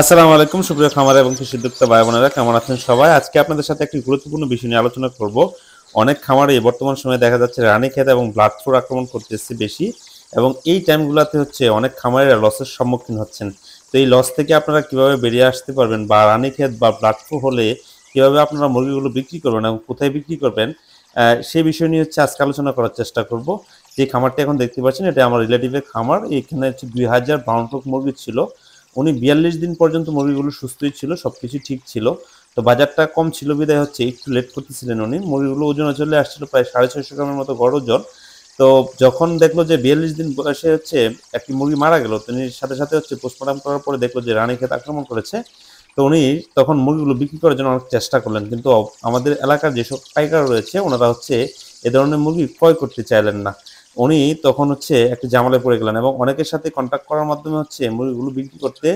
আসসালামু আলাইকুম সুপ্রিয় খামার এবং কৃষি উদ্যোক্তা ভাই বোনেরা, কেমন আছেন সবাই? আজকে আপনাদের সাথে একটি গুরুত্বপূর্ণ বিষয় নিয়ে আলোচনা করব। অনেক খামারে বর্তমান সময়ে দেখা যাচ্ছে রানীক্ষেত এবং ব্লাড ফ্লু আক্রমণ করতেছে বেশি, এবং এই টাইমগুলোতে হচ্ছে অনেক খামারিরা লসের সম্মুখীন হচ্ছেন। তো এই লস থেকে আপনারা কিভাবে বেরিয়ে আসতে পারবেন, বা রানীক্ষেত বা ব্লাড ফ্লু হলে কিভাবে আপনারা মুরগিগুলো বিক্রি করবেন এবং কোথায় বিক্রি করবেন, সেই বিষয় নিয়ে হচ্ছে আজকে আলোচনা করার চেষ্টা করব। যে খামারটি এখন দেখতে পাচ্ছেন, এটা আমার রিলেটিভের খামার। এখানে হচ্ছে 2000 ব্রাউন ফ্রক মুরগি ছিল। উনি 42 দিন পর্যন্ত মুরগিগুলো সুস্থই ছিল, সবকিছু ঠিক ছিল। তো বাজারটা কম ছিল বিধায় হচ্ছে একটু লেট করতেছিলেন উনি। মুরগিগুলো ওজনে চলে আসছিল প্রায় 650 গ্রামের মতো গড় ওজন। তো যখন দেখলো যে 42 দিন বয়সে হচ্ছে একটি মুরগি মারা গেল, তিনি সাথে সাথে হচ্ছে পোস্টমর্টম করার পরে দেখলো যে রানীক্ষেত আক্রমণ করেছে। তো উনি তখন মুরগিগুলো বিক্রি করার জন্য অনেক চেষ্টা করলেন, কিন্তু আমাদের এলাকার যেসব পাইকার রয়েছে ওনারা হচ্ছে এ ধরনের মুরগি ক্রয় করতে চাইলেন না। উনি তখন হচ্ছে একটা ঝামেলায় পড়ে গেলেন, এবং অনেকের সাথে কন্ট্যাক্ট করার মাধ্যমে হচ্ছে মুরগিগুলো বিক্রি করতে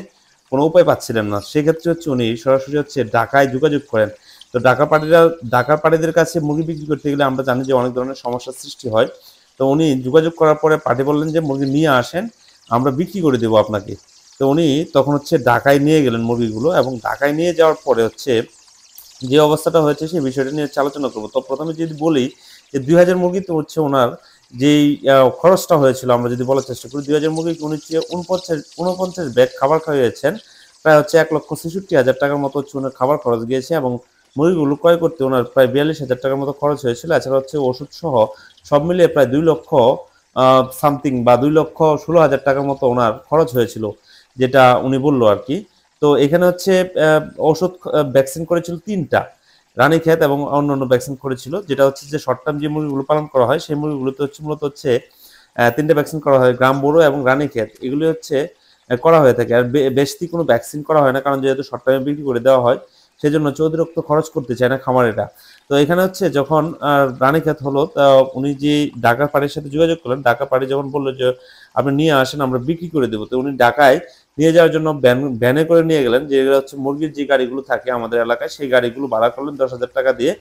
কোনো উপায় পাচ্ছিলেন না। সেক্ষেত্রে হচ্ছে উনি সরাসরি হচ্ছে ঢাকায় যোগাযোগ করেন। তো ঢাকার পাড়িদের কাছে মুরগি বিক্রি করতে গেলে আমরা জানি যে অনেক ধরনের সমস্যার সৃষ্টি হয়। তো উনি যোগাযোগ করার পরে পার্টি বললেন যে মুরগি নিয়ে আসেন, আমরা বিক্রি করে দেবো আপনাকে। তো উনি তখন হচ্ছে ঢাকায় নিয়ে গেলেন মুরগিগুলো, এবং ঢাকায় নিয়ে যাওয়ার পরে হচ্ছে যে অবস্থাটা হয়েছে সেই বিষয়টা নিয়ে হচ্ছে আলোচনা করবো। তো প্রথমে যদি বলি যে 2000 মুরগিতে হচ্ছে ওনার যেই খরচটা হয়েছিল, আমরা যদি বলার চেষ্টা করি, 2000 মুরগিকে উনি হচ্ছে 49 ব্যাগ খাবার খাইয়েছেন। প্রায় হচ্ছে 1,66,000 টাকার মতো হচ্ছে ওনার খাবার খরচ গিয়েছে, এবং মুরগিগুলো ক্রয় করতে ওনার প্রায় 42,000 টাকার মতো খরচ হয়েছিল। এছাড়া হচ্ছে ওষুধ সহ সব মিলিয়ে প্রায় 2 লক্ষ সামথিং, বা 2,16,000 টাকার মতো ওনার খরচ হয়েছিল, যেটা উনি বললো আর কি। তো এখানে হচ্ছে ওষুধ ভ্যাকসিন করেছিল 3টা, রানীক্ষেত এবং অন্যান্য ভ্যাকসিন করেছিল। যেটা হচ্ছে যে শর্ট টার্ম যে মুরগিগুলো পালন করা হয় সেই মুরগিগুলোতে হচ্ছে মূলত হচ্ছে 3টে ভ্যাকসিন করা হয়, গ্রাম বুড়ো এবং রানীক্ষেত, এগুলি হচ্ছে করা হয়ে থাকে। আর বেশি কোনো ভ্যাকসিন করা হয় না, কারণ যেহেতু শর্ট টার্মে বিক্রি করে দেওয়া হয়, সেজন্য হচ্ছে অতিরিক্ত খরচ করতে চায় না খামারেরা। তো এখানে হচ্ছে যখন রানীক্ষেত হলো, তা উনি যে ঢাকা পাড়ির সাথে যোগাযোগ করলেন, ঢাকা পাড়ি যখন বললো যে আপনি নিয়ে আসেন, আমরা বিক্রি করে দেবো, তো উনি ঢাকায় নিয়ে যাওয়ার জন্য ভ্যানে করে নিয়ে গেলেন। যে হচ্ছে মুরগির যে গাড়িগুলো থাকে আমাদের এলাকায়, সেই গাড়িগুলো ভাড়া করলেন 10,000 টাকা দিয়ে।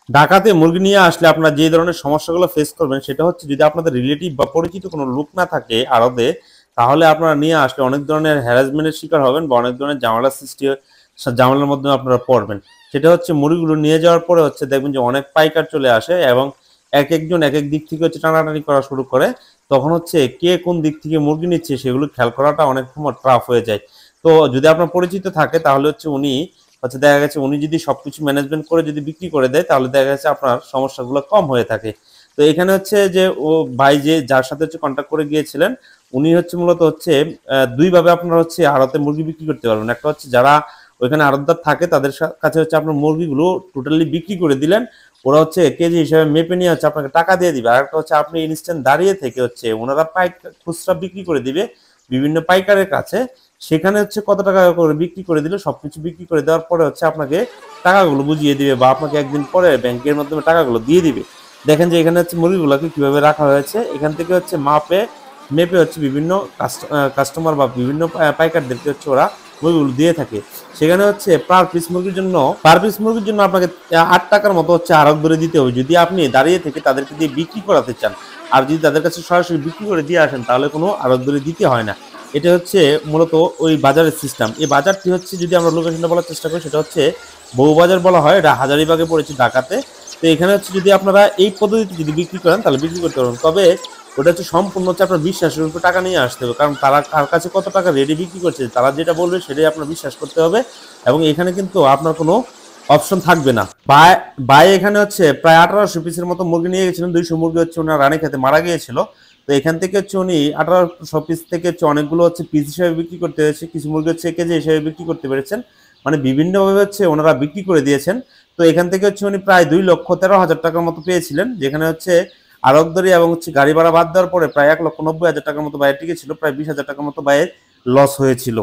ঢাকাতে মুরগি নিয়ে আসলে আপনারা যে ধরনের সমস্যাগুলো ফেস করবেন, সেটা হচ্ছে যদি আপনাদের রিলেটিভ বা পরিচিত কোনো লোক না থাকে আড়তে, তাহলে আপনারা নিয়ে আসলে অনেক ধরনের হ্যারাসমেন্টের শিকার হবেন, বা অনেক ধরনের ঝামেলার মধ্যে আপনারা পড়বেন। সেটা হচ্ছে মুরগিগুলো নিয়ে যাওয়ার পরে হচ্ছে দেখবেন যে অনেক পাইকার চলে আসে, এবং এক একজন এক এক দিক থেকে হচ্ছে টানাটানি করা শুরু করে। তখন হচ্ছে কে কোন দিক থেকে মুরগি নিচ্ছে সেগুলো খেয়াল করাটা অনেক সময় টাফ হয়ে যায়। তো যদি আপনার পরিচিত থাকে তাহলে হচ্ছে উনি হচ্ছে দেখা গেছে উনি যদি সবকিছু ম্যানেজমেন্ট করে যদি বিক্রি করে দেয়, তাহলে দেখা গেছে আপনার সমস্যাগুলো কম হয়ে থাকে। তো এখানে হচ্ছে যে ও ভাই যে যার সাথে হচ্ছে কন্ট্যাক্ট করে গিয়েছিলেন, উনি হচ্ছে মূলত হচ্ছে দুইভাবে আপনারা হচ্ছে আড়তে মুরগি বিক্রি করতে পারবেন। একটা হচ্ছে যারা ওইখানে আড়তদার থাকে তাদের কাছে হচ্ছে আপনার মুরগিগুলো টোটালি বিক্রি করে দিলেন, ওরা হচ্ছে কেজি হিসাবে মেপে নিয়ে হচ্ছে আপনাকে টাকা দিয়ে দিবে। আর একটা হচ্ছে আপনি ইনস্ট্যান্ট দাঁড়িয়ে থেকে হচ্ছে ওনারা খুচরা বিক্রি করে দিবে বিভিন্ন পাইকারের কাছে। সেখানে হচ্ছে কত টাকা করে বিক্রি করে দিলে সবকিছু বিক্রি করে দেওয়ার পরে হচ্ছে আপনাকে টাকাগুলো বুঝিয়ে দিবে, বা আপনাকে একদিন পরে ব্যাংকের মাধ্যমে টাকাগুলো দিয়ে দিবে। দেখেন যে এখানে হচ্ছে মুরগিগুলোকে কিভাবে রাখা হয়েছে, এখান থেকে হচ্ছে মেপে হচ্ছে বিভিন্ন কাস্টমার বা বিভিন্ন পাইকারদেরকে হচ্ছে ওরা মুরগিগুলো দিয়ে থাকে। সেখানে হচ্ছে পার পিস মুরগির জন্য আপনাকে 8 টাকার মতো হচ্ছে আড়ত ধরে দিতে হবে, যদি আপনি দাঁড়িয়ে থেকে তাদেরকে দিয়ে বিক্রি করাতে চান। আর যদি তাদের কাছে সরাসরি বিক্রি করে দিয়ে আসেন, তাহলে কোনো আড়ত ধরে দিতে হয় না। এটা হচ্ছে মূলত ওই বাজারের সিস্টেম। এই বাজারটি হচ্ছে যদি আমরা লোকেশনটা বলার চেষ্টা করি, সেটা হচ্ছে বউবাজার বলা হয়, এটা হাজারীবাগে পড়েছে ঢাকাতে। তো এখানে হচ্ছে যদি আপনারা এই পদ্ধতিতে যদি বিক্রি করেন তাহলে বিক্রি করতে পারবেন, তবে ওটা হচ্ছে সম্পূর্ণ হচ্ছে আপনার বিশ্বাসের উপর টাকা নিয়ে আসতে হবে, কারণ তারা কার কাছে কত টাকা রেডি বিক্রি করছে, তারা যেটা বলবে সেটাই আপনার বিশ্বাস করতে হবে। এবং এখানে কিন্তু আপনার কোনো অপশন থাকবে না। বাই এখানে হচ্ছে প্রায় 1800 পিসের মতো মুরগি নিয়ে গেছিলেন। 200 মুরগি হচ্ছে ওনার রানীক্ষেতে মারা গিয়েছিল। তো এখান থেকে হচ্ছে উনি 1800 পিস থেকে হচ্ছে অনেকগুলো হচ্ছে পিস হিসেবে বিক্রি করতে হয়েছে, কিছু মুরগি হচ্ছে কেজি হিসেবে বিক্রি করতে পেরেছেন, মানে বিভিন্নভাবে হচ্ছে ওনারা বিক্রি করে দিয়েছেন। তো এখান থেকে হচ্ছে উনি প্রায় 2,13,000 টাকার মতো পেয়েছিলেন, যেখানে হচ্ছে আড়তদারি এবং হচ্ছে গাড়ি ভাড়া বাদ দেওয়ার পরে প্রায় 1,90,000 টাকার মতো ব্যয়ের টিকে ছিল, প্রায় 20,000 টাকার মতো ব্যয়ের লস হয়েছিল।